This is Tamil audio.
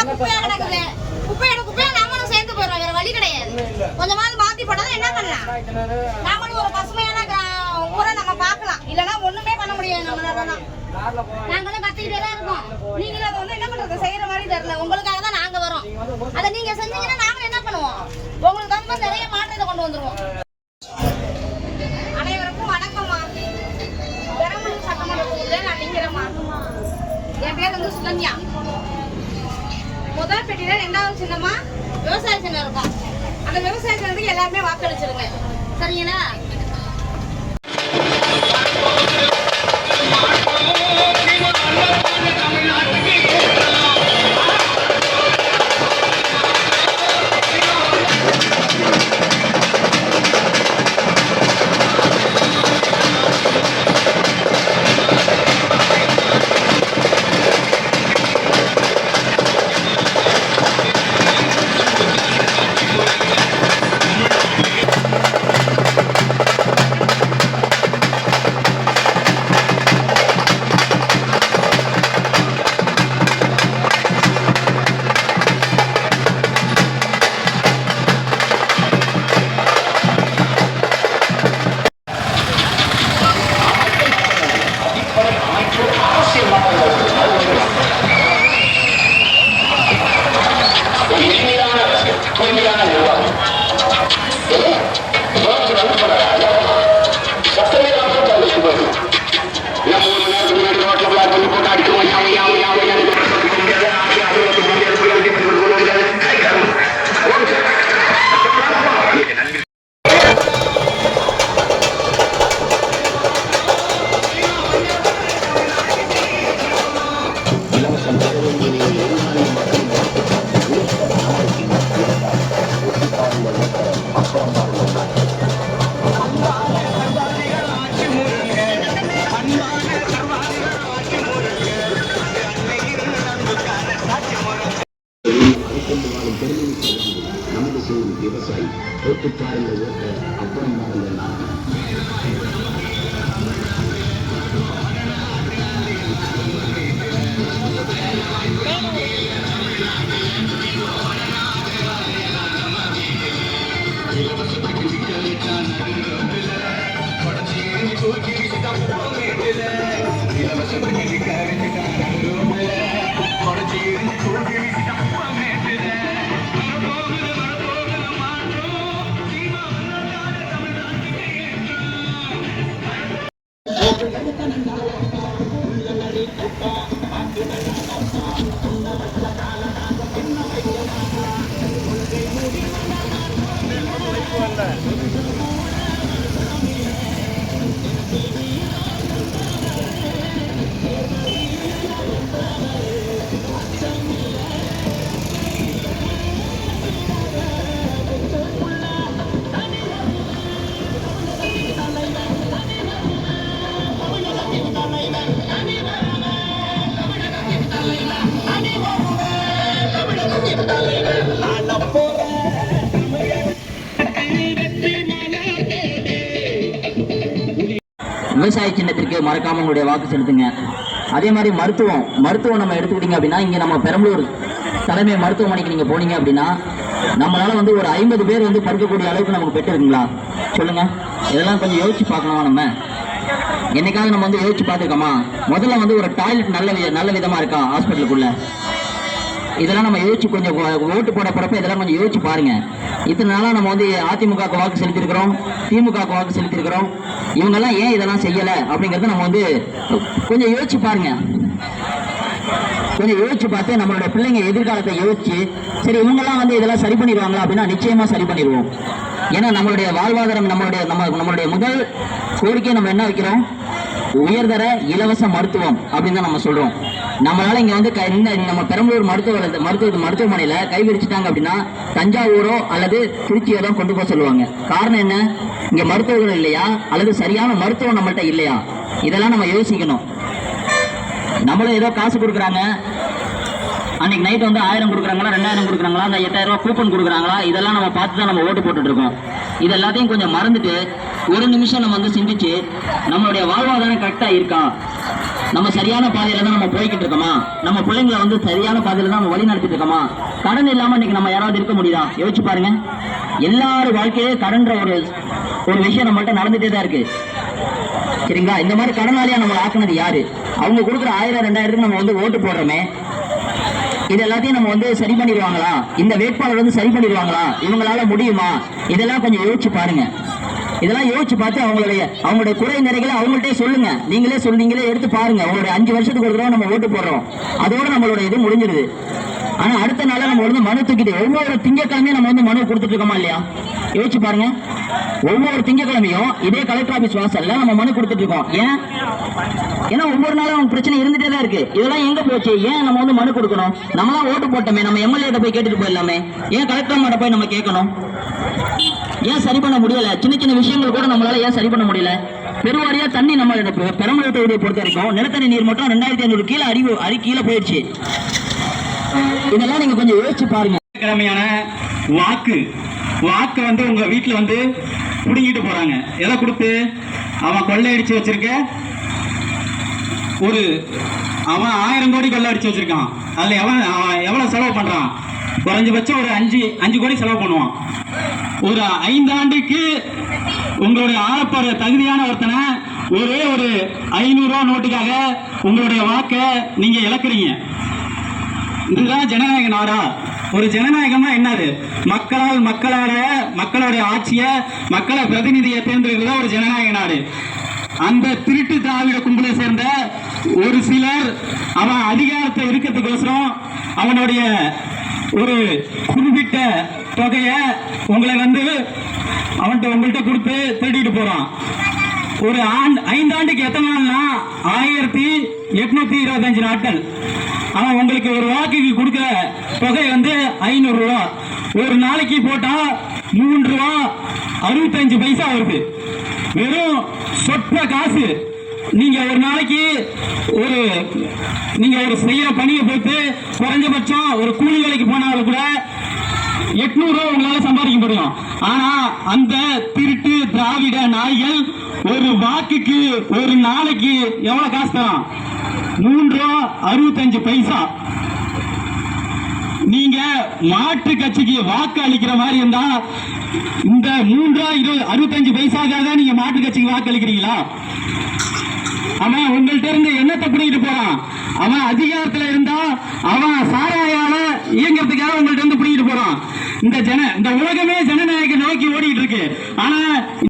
குப்பையா நாமளும் சேர்ந்து போயிடும், வேற வழி கிடையாது. கொஞ்சமாவது மாத்தி போட்டாதான் என்ன பண்ணலாம்? நாமளும் ஒரு பசுமையான ஊரை நம்ம பார்க்கலாம். இல்லைன்னா ஒண்ணுமே பண்ண முடியாது. நம்மளால நாங்களும் கத்திக்கிட்டே தான் இருக்கோம். நீங்களும் அதை என்ன பண்றது செய்யற மாதிரி தெரியல. உங்களுக்காக தான் நாங்க வரோம். அதை நீங்க செஞ்சீங்கன்னா நாங்க என்ன பண்ணுவோம்? உங்களுக்கு தகுந்த நிறைய மாற்றத்தை கொண்டு வந்துருவோம். அனைவருக்கும் வணக்கம்மா. பெரம்பலூர் சட்டமன்ற தொகுதியில நான் நிக்கிறேம்மா. என் பேர் வந்து சுகன்யா. முதல் பெட்டியில 2வது சின்னமா விவசாய சின்னம் இருக்கும். அந்த விவசாய சின்னத்துக்கு எல்லாருமே வாக்களிச்சிருங்க, சரிங்களா? விவசாயி ஓட்டுப்பாறையில் ஓட்ட அப்புறம் விவசாய சின்னத்திற்கு மறக்காம உங்களுடைய வாக்கு செலுத்துங்க. அதே மாதிரி மருத்துவம் நம்ம எடுத்துக்கிட்டீங்க அப்படின்னா இங்க நம்ம பெரம்பலூர் தலைமை மருத்துவமனைக்கு நீங்க போனீங்க அப்படின்னா நம்மளால வந்து ஒரு 50 பேர் வந்து படுக்கக்கூடிய அளவுக்கு நமக்கு பெற்று இருக்குங்களா சொல்லுங்க. இதெல்லாம் கொஞ்சம் யோசிச்சு பார்க்கணுமா? நம்ம என்னைக்காவது நம்ம வந்து யோசிச்சு பார்த்துருக்கோமா? முதல்ல வந்து ஒரு டாய்லெட் நல்ல விதமா இருக்கா ஹாஸ்பிட்டலுக்குள்ள? இதெல்லாம் நம்ம யோசிச்சு கொஞ்சம் ஓட்டு போட போறப்ப இதெல்லாம் கொஞ்சம் யோசிச்சு பாருங்க. இத்தனை நாளா நம்ம வந்து அதிமுக வாக்கு செலுத்திருக்கிறோம், திமுக வாக்கு செலுத்திருக்கிறோம். இவங்கெல்லாம் ஏன் இதெல்லாம் செய்யல அப்படிங்கறத நம்ம வந்து கொஞ்சம் யோசிச்சு பாருங்க. கொஞ்சம் யோசிச்சு பார்த்து நம்மளுடைய பிள்ளைங்க எதிர்காலத்தை யோசிச்சு சரி இவங்கெல்லாம் வந்து இதெல்லாம் சரி பண்ணிடுவாங்களா அப்படின்னா நிச்சயமா சரி பண்ணிடுவோம். ஏன்னா நம்மளுடைய வாழ்வாதாரம் நம்மளுடைய முதல் கோரிக்கை நம்ம என்ன வைக்கிறோம்? உயர்தர இலவச மருத்துவம் அப்படின்னு தான் நம்ம சொல்றோம். நம்மளால இங்க வந்து நம்ம பெரம்பலூர் மருத்துவமனையில கைவிரிச்சிட்டாங்க அப்படின்னா தஞ்சாவூரோ அல்லது திருச்சியோ தான் கொண்டு போக சொல்லுவாங்க. காரணம் என்ன? இங்க மருத்துவர்கள் இல்லையா அல்லது சரியான மருத்துவம் நம்மள்ட்ட இல்லையா? இதெல்லாம் நம்ம யோசிக்கணும். நம்மளும் ஏதோ காசு கொடுக்குறாங்க, அன்னைக்கு நைட் வந்து 1000 கொடுக்குறாங்களா 2000 கொடுக்குறாங்களா அந்த 8000 ரூபாய் கூப்பன் கொடுக்குறாங்களா இதெல்லாம் நம்ம பார்த்து தான் நம்ம ஓட்டு போட்டுட்டு இருக்கோம். இது எல்லாத்தையும் கொஞ்சம் மறந்துட்டு ஒரு நிமிஷம் நம்ம வந்து சிந்திச்சு நம்மளுடைய வாழ்வாதாரம் கரெக்டா இருக்கா, நம்ம சரியான பாதையில தான் நம்ம போய்கிட்டு இருக்கோமா? நம்ம பிள்ளைங்களை வந்து சரியான பாதையில தான் நம்ம வழி நடத்திட்டு இருக்கோமா? கடன் இல்லாம இன்னைக்கு நம்ம யாராவது இருக்க முடியுதா? யோசிச்சு பாருங்க. எல்லாரும் வாழ்க்கையிலே கடன்ற ஒரு விஷயம் நம்மள்ட்ட நடந்துட்டே தான் இருக்கு. சரிங்களா? இந்த மாதிரி கடனாளியா நம்மளை ஆக்குனது யாரு? அவங்க கொடுக்குற 1000 2000 நம்ம வந்து ஓட்டு போடுறோமே, இது எல்லாத்தையும் நம்ம வந்து சரி பண்ணிடுவாங்களா? இந்த வேட்பாளர் வந்து சரி பண்ணிடுவாங்களா? இவங்களால முடியுமா? இதெல்லாம் கொஞ்சம் யோசிச்சு பாருங்க. இதெல்லாம் யோசிச்சு பார்த்து அவங்களுடைய குறை நிறைகளை அவங்கள்ட்டே சொல்லுங்க. நீங்களே எடுத்து பாருங்க. அவங்களுடைய 5 வருஷத்துக்கு ஒரு தடவை நம்ம ஓட்டு போடுறோம், அதோட நம்மளோட இது முடிஞ்சிருது. ஆனா அடுத்த நாள நம்ம வந்து மனு தூக்கிட்டு ஒவ்வொரு திங்கக்கிழமையும் நம்ம வந்து மனு கொடுத்துட்டு இருக்கோமா இல்லையா? யோசிச்சு பாருங்க. ஒவ்வொரு திங்கக்கிழமையும் இதே கலெக்டர் ஆபீஸ் வாசல்ல நம்ம மனு கொடுத்துட்டு இருக்கோம். ஏன்னா ஒவ்வொரு நாளும் அவங்க பிரச்சனை இருந்துட்டே தான் இருக்கு. இதெல்லாம் எங்க போச்சு? ஏன் நம்ம வந்து மனு கொடுக்கணும்? நம்மளாம் ஓட்டு போட்டோமே, நம்ம எம்எல்ஏ போய் கேட்டுட்டு போயிடலாமே. ஏன் கலெக்டர் மாட்ட போய் நம்ம கேட்கணும்? ஏன் சரி பண்ண முடியல? சின்ன விஷயங்கள் கூட நம்மளால ஏன் சரி பண்ண முடியல? பெருவாரியா தண்ணி நம்ம பெரம்பலூர் தொகுதியை பொறுத்த வரைக்கும் நிலத்தடி நீர் மட்டும் 2500 கீழே கீழே போயிடுச்சு. இதெல்லாம் நீங்க கொஞ்சம் யோசிச்சு பாருங்க. கிழமையான வாக்கு வந்து உங்க வீட்டுல வந்து புடுங்கிட்டு போறாங்க. எதை கொடுத்து? அவன் கொள்ளையடிச்சு வச்சிருக்க அவன் 1000 கோடி கொள்ளையடிச்சு வச்சிருக்கான். அதுல அவன் எவ்வளவு செலவு பண்றான்? குறைஞ்சபட்சம் ஒரு 5 கோடி செலவு பண்ணுவான். ஒரு 5 ஆண்டுக்கு உங்களுடைய ஆளப்படுற தகுதியான ஒருத்தனை ஒரே ஒரு 500 ரூபாய் நோட்டுக்காக உங்களுடைய வாக்கை நீங்க இழக்கிறீங்க. இதுதான் ஜனநாயக நாடா? ஒரு ஜனநாயகமா என்னது? மக்களுடைய ஆட்சிய மக்களை பிரதிநிதியை தேர்ந்தெடுக்கிறதா ஒரு ஜனநாயக நாடு. அந்த திருட்டு திராவிட கும்பலை சேர்ந்த ஒரு சிலர் அவன் அதிகாரத்தை இருக்கிறதுக்கோசரம் அவனுடைய ஒரு குறிப்பிட்ட தொகைய உங்களை வந்து உங்கள்கிட்ட கொடுத்து திருடிட்டு போறான். ஒரு 5 ஆண்டுக்கு எத்தனை நாள்னா 1825 நாட்கள். அவன் உங்களுக்கு ஒரு வாக்குக்கு கொடுக்கிற தொகை வந்து 500 ரூபாய். ஒரு நாளைக்கு போட்டா 3 ரூபா 65 பைசா வருது. வெறும் சொற்ப காசு. நீங்க ஒரு நாளைக்கு நீங்க ஒரு செய்யற பணியை பொறுத்து குறைஞ்சபட்சம் ஒரு கூலி வேலைக்கு போனாலும் கூட 800 ரூபாய் உங்களால சம்பாதிக்க முடியும். ஆனா அந்த திருட்டு திராவிட நாய்கள் ஒரு வாக்குக்கு ஒரு நாளைக்கு எவ்வளவு காசு தரான்? 3 ரூபா 65 பைசா. நீங்க மாற்று கட்சிக்கு வாக்கு அளிக்கிற மாதிரி இருந்தா இந்த 3 ரூபா 65 பைசாக்காக நீங்க மாற்று கட்சிக்கு வாக்கு அளிக்கிறீங்களா? அவன் உங்கள்கிட்ட இருந்து என்னத்தை பிடிக்கிட்டு போறான்? அவன் அதிகாரத்துல இருந்தா அவன் சாராயால இயங்கிறதுக்காக உங்கள்கிட்ட இருந்து பிடிக்கிட்டு போறான். இந்த உலகமே ஜனநாயக நோக்கி ஓடிட்டு இருக்கு. ஆனா